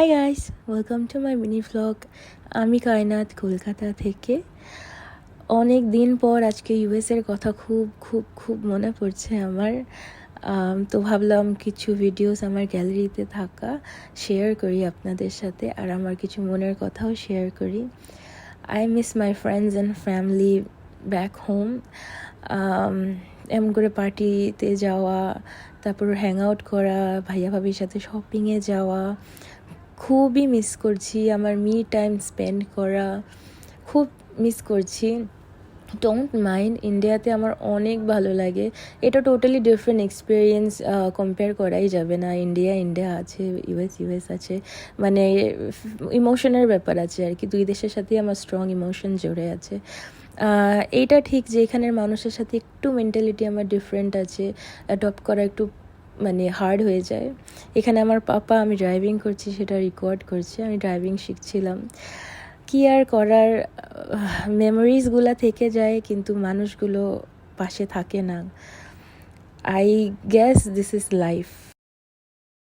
Hi guys, welcome to my mini vlog. আমি কায়নাত, কলকাতা থেকে। অনেক দিন পর আজকে ইউএসের কথা খুব খুব খুব মনে পড়ছে আমার। তো ভাবলাম কিছু ভিডিওস আমার গ্যালারিতে থাকা শেয়ার করি আপনাদের সাথে, আর আমার কিছু মনের কথাও শেয়ার করি। I miss my friends and family back home. এমন করে পার্টিতে যাওয়া, তারপর হ্যাং আউট করা, ভাইয়া ভাবির সাথে শপিংয়ে যাওয়া খুবই মিস করছি। আমার মি টাইম স্পেন্ড করা খুব মিস করছি। ডোন্ট মাইন্ড, ইন্ডিয়াতে আমার অনেক ভালো লাগে। এটা টোটালি ডিফারেন্ট এক্সপিরিয়েন্স, কম্পেয়ার করাই যাবে না। ইন্ডিয়া আছে, ইউএস আছে, মানে ইমোশনের ব্যাপার আছে আর কি। দুই দেশের সাথেই আমার স্ট্রং ইমোশন জড়ে আছে। এইটা ঠিক যে এখানের মানুষের সাথে একটু মেন্টালিটি আমার ডিফারেন্ট আছে, অ্যাডপ্ট করা একটু মানে হার্ড হয়ে যায়। এখানে আমার পাপা, আমি ড্রাইভিং করছি, সেটা রেকর্ড করছে, আমি ড্রাইভিং শিখছিলাম। কি আর করার, মেমোরিজগুলো থেকে যায় কিন্তু মানুষগুলো পাশে থাকে না। I guess this is life.